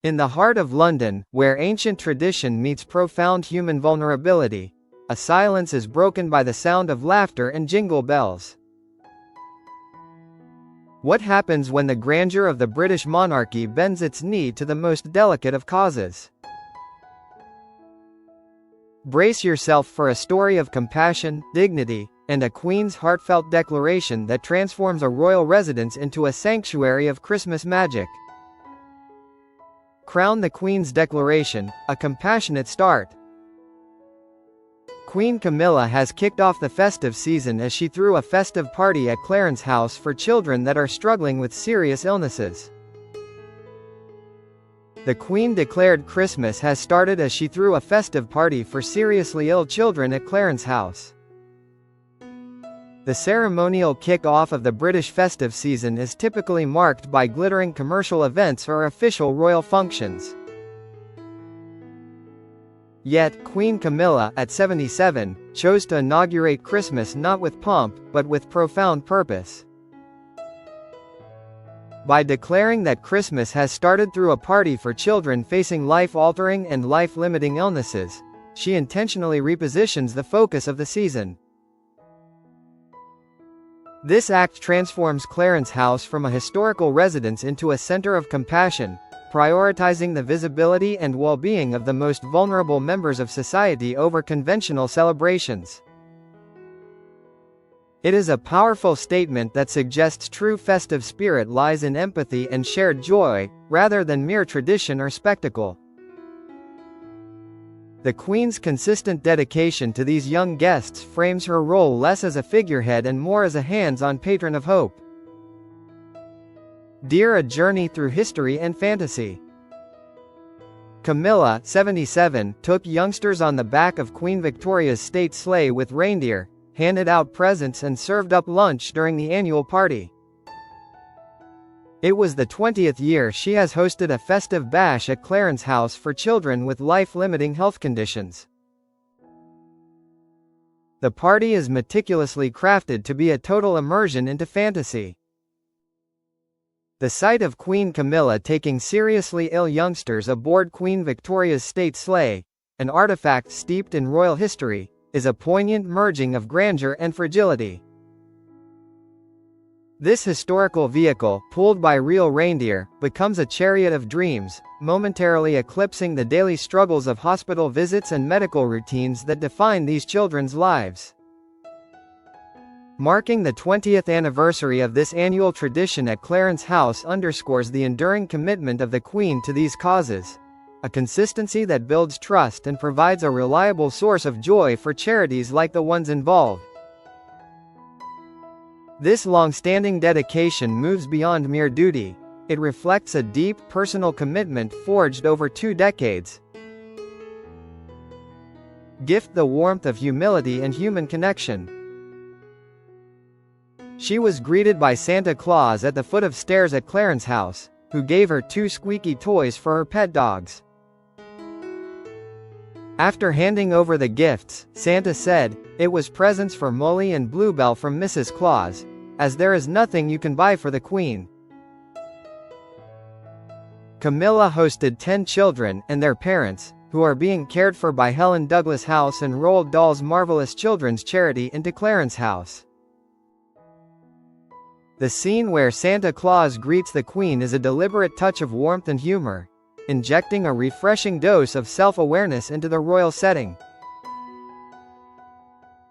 In the heart of London, where ancient tradition meets profound human vulnerability, a silence is broken by the sound of laughter and jingle bells. What happens when the grandeur of the British monarchy bends its knee to the most delicate of causes? Brace yourself for a story of compassion, dignity, and a Queen's heartfelt declaration that transforms a royal residence into a sanctuary of Christmas magic. Crown the Queen's Declaration, a compassionate start. Queen Camilla has kicked off the festive season as she threw a festive party at Clarence House for children that are struggling with serious illnesses. The Queen declared Christmas has started as she threw a festive party for seriously ill children at Clarence House. The ceremonial kick-off of the British festive season is typically marked by glittering commercial events or official royal functions. Yet, Queen Camilla, at 77, chose to inaugurate Christmas not with pomp, but with profound purpose. By declaring that Christmas has started through a party for children facing life-altering and life-limiting illnesses, she intentionally repositions the focus of the season. This act transforms Clarence House from a historical residence into a center of compassion, prioritizing the visibility and well-being of the most vulnerable members of society over conventional celebrations. It is a powerful statement that suggests true festive spirit lies in empathy and shared joy, rather than mere tradition or spectacle. The Queen's consistent dedication to these young guests frames her role less as a figurehead and more as a hands-on patron of hope. Dear, a journey through history and fantasy. Camilla, 77, took youngsters on the back of Queen Victoria's state sleigh with reindeer, handed out presents and served up lunch during the annual party. It was the 20th year she has hosted a festive bash at Clarence House for children with life-limiting health conditions. The party is meticulously crafted to be a total immersion into fantasy. The sight of Queen Camilla taking seriously ill youngsters aboard Queen Victoria's state sleigh, an artifact steeped in royal history, is a poignant merging of grandeur and fragility. This historical vehicle, pulled by real reindeer, becomes a chariot of dreams, momentarily eclipsing the daily struggles of hospital visits and medical routines that define these children's lives. Marking the 20th anniversary of this annual tradition at Clarence House underscores the enduring commitment of the Queen to these causes, a consistency that builds trust and provides a reliable source of joy for charities like the ones involved. This long-standing dedication moves beyond mere duty. It reflects a deep, personal commitment forged over 2 decades. Gift the warmth of humility and human connection. She was greeted by Santa Claus at the foot of stairs at Clarence House, who gave her 2 squeaky toys for her pet dogs. After handing over the gifts, Santa said, "It was presents for Molly and Bluebell from Mrs. Claus, as there is nothing you can buy for the Queen." Camilla hosted 10 children and their parents, who are being cared for by Helen Douglas House and Roald Dahl's Marvelous Children's Charity into Clarence House. The scene where Santa Claus greets the Queen is a deliberate touch of warmth and humor, injecting a refreshing dose of self-awareness into the royal setting.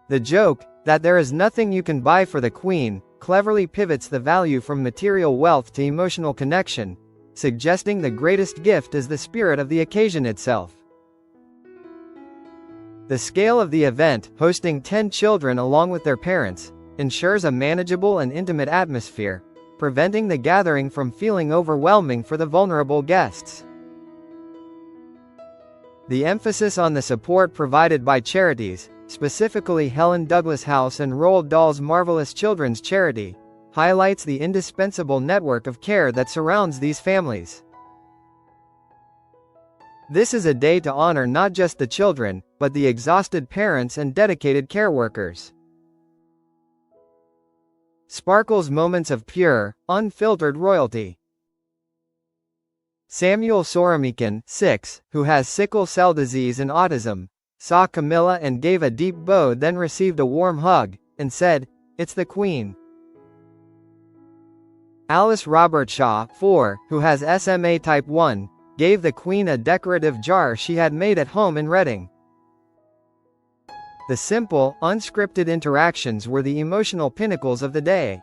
The joke, that there is nothing you can buy for the Queen, cleverly pivots the value from material wealth to emotional connection, suggesting the greatest gift is the spirit of the occasion itself. The scale of the event, hosting 10 children along with their parents, ensures a manageable and intimate atmosphere, preventing the gathering from feeling overwhelming for the vulnerable guests. The emphasis on the support provided by charities, specifically Helen Douglas House and Roald Dahl's Marvelous Children's Charity, highlights the indispensable network of care that surrounds these families. This is a day to honor not just the children, but the exhausted parents and dedicated care workers. Sparkles moments of pure, unfiltered royalty. Samuel Soramican, 6, who has sickle cell disease and autism, saw Camilla and gave a deep bow, then received a warm hug, and said, "It's the Queen." Alice Robertshaw, 4, who has SMA type 1, gave the Queen a decorative jar she had made at home in Reading. The simple, unscripted interactions were the emotional pinnacles of the day.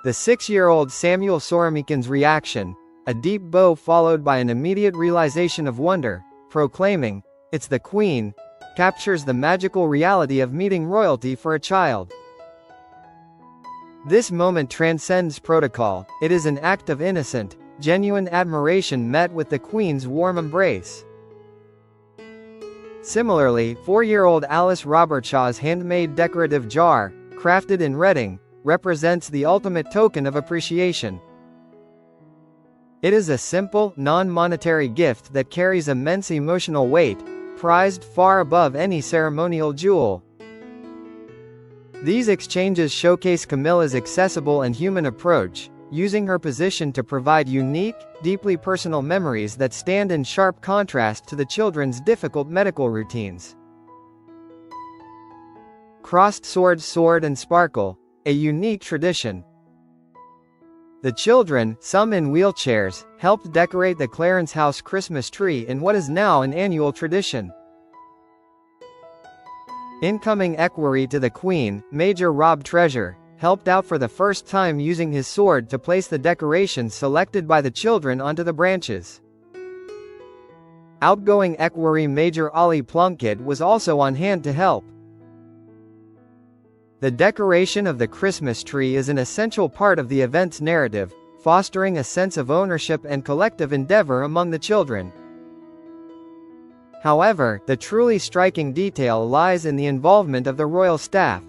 The 6-year-old Samuel Soramican's reaction, a deep bow followed by an immediate realization of wonder, proclaiming, "It's the Queen," captures the magical reality of meeting royalty for a child. This moment transcends protocol. It is an act of innocent, genuine admiration met with the Queen's warm embrace. Similarly, 4-year-old Alice Robertshaw's handmade decorative jar, crafted in Reading, represents the ultimate token of appreciation. It is a simple, non-monetary gift that carries immense emotional weight, prized far above any ceremonial jewel. These exchanges showcase Camilla's accessible and human approach, using her position to provide unique, deeply personal memories that stand in sharp contrast to the children's difficult medical routines. Crossed swords, sword and sparkle, a unique tradition. The children, some in wheelchairs, helped decorate the Clarence House Christmas tree in what is now an annual tradition. Incoming equerry to the Queen, Major Rob Treasure, helped out for the first time using his sword to place the decorations selected by the children onto the branches. Outgoing equerry Major Ollie Plunkett was also on hand to help. The decoration of the Christmas tree is an essential part of the event's narrative, fostering a sense of ownership and collective endeavor among the children. However, the truly striking detail lies in the involvement of the royal staff.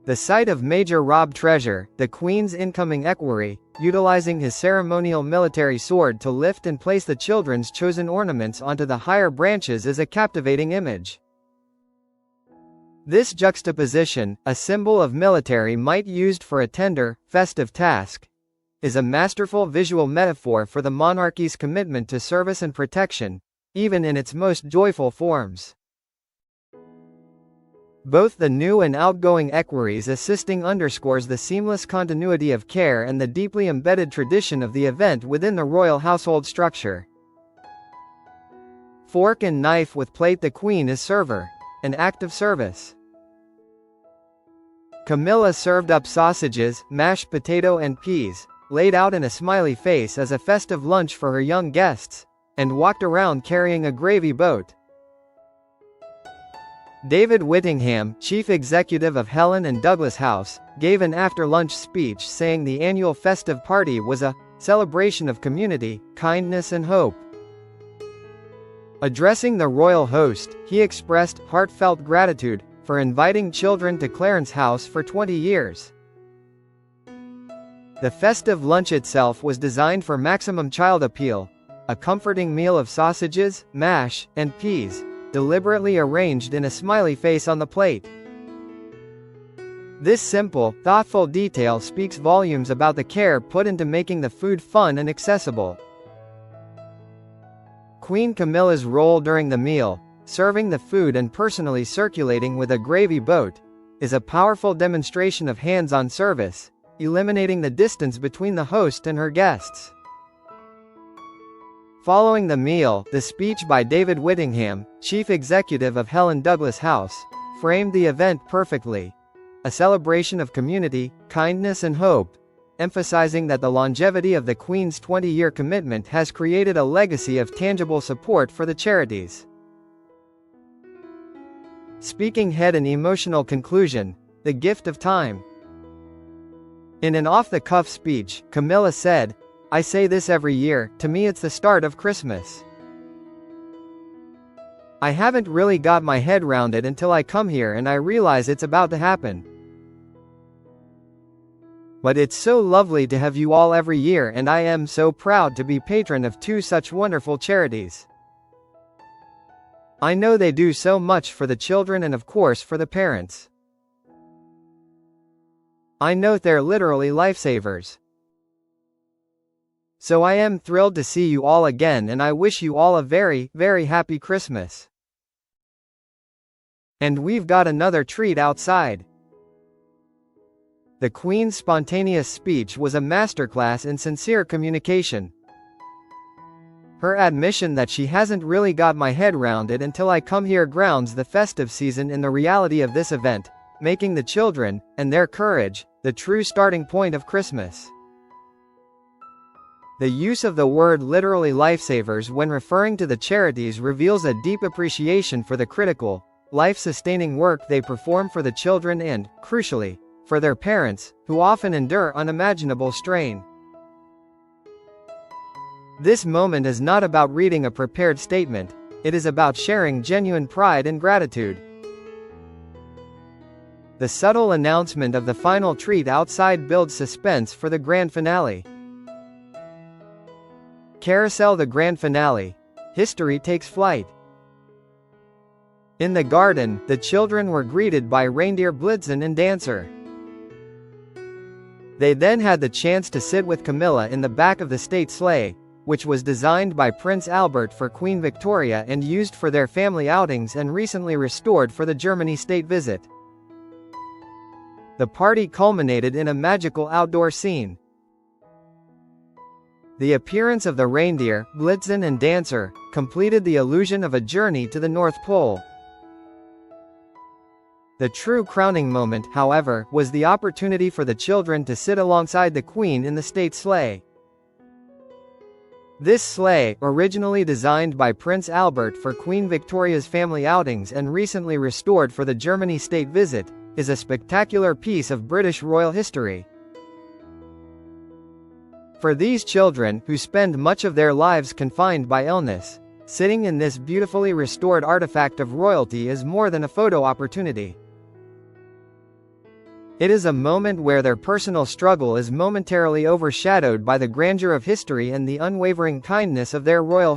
The sight of Major Rob Treasure, the Queen's incoming equerry, utilizing his ceremonial military sword to lift and place the children's chosen ornaments onto the higher branches is a captivating image. This juxtaposition, a symbol of military might used for a tender, festive task, is a masterful visual metaphor for the monarchy's commitment to service and protection, even in its most joyful forms. Both the new and outgoing equerries assisting underscores the seamless continuity of care and the deeply embedded tradition of the event within the royal household structure. Fork and knife with plate. The Queen is server, an act of service. Camilla served up sausages, mashed potato and peas, laid out in a smiley face as a festive lunch for her young guests, and walked around carrying a gravy boat. David Whittingham, chief executive of Helen and Douglas House, gave an after-lunch speech saying the annual festive party was a celebration of community, kindness and hope. Addressing the royal host, he expressed heartfelt gratitude for inviting children to Clarence House for 20 years. The festive lunch itself was designed for maximum child appeal, a comforting meal of sausages, mash, and peas, deliberately arranged in a smiley face on the plate. This simple, thoughtful detail speaks volumes about the care put into making the food fun and accessible. Queen Camilla's role during the meal, serving the food and personally circulating with a gravy boat, is a powerful demonstration of hands-on service, eliminating the distance between the host and her guests. Following the meal, the speech by David Whittingham, chief executive of Helen Douglas House, framed the event perfectly. A celebration of community, kindness and hope, emphasizing that the longevity of the Queen's 20-year commitment has created a legacy of tangible support for the charities. Speaking head and emotional conclusion, the gift of time. In an off-the-cuff speech, Camilla said, "I say this every year, to me it's the start of Christmas. I haven't really got my head round it until I come here and I realize it's about to happen. But it's so lovely to have you all every year and I am so proud to be patron of two such wonderful charities. I know they do so much for the children and of course for the parents. I know they're literally lifesavers. So I am thrilled to see you all again, and I wish you all a very, very happy Christmas. And we've got another treat outside. The Queen's spontaneous speech was a masterclass in sincere communication. Her admission that she hasn't really got my head round it until I come here grounds the festive season in the reality of this event, making the children, and their courage, the true starting point of Christmas. The use of the word literally lifesavers when referring to the charities reveals a deep appreciation for the critical, life-sustaining work they perform for the children and, crucially, for their parents, who often endure unimaginable strain. This moment is not about reading a prepared statement, it is about sharing genuine pride and gratitude. The subtle announcement of the final treat outside builds suspense for the grand finale. Carousel: the grand finale. History takes flight. In the garden, the children were greeted by Reindeer, Blitzen and Dancer. They then had the chance to sit with Camilla in the back of the state sleigh, which was designed by Prince Albert for Queen Victoria and used for their family outings and recently restored for the Germany state visit. The party culminated in a magical outdoor scene. The appearance of the reindeer, Blitzen and Dancer, completed the illusion of a journey to the North Pole. The true crowning moment, however, was the opportunity for the children to sit alongside the Queen in the state sleigh. This sleigh, originally designed by Prince Albert for Queen Victoria's family outings and recently restored for the Germany state visit, is a spectacular piece of British royal history. For these children, who spend much of their lives confined by illness, sitting in this beautifully restored artifact of royalty is more than a photo opportunity. It is a moment where their personal struggle is momentarily overshadowed by the grandeur of history and the unwavering kindness of their royal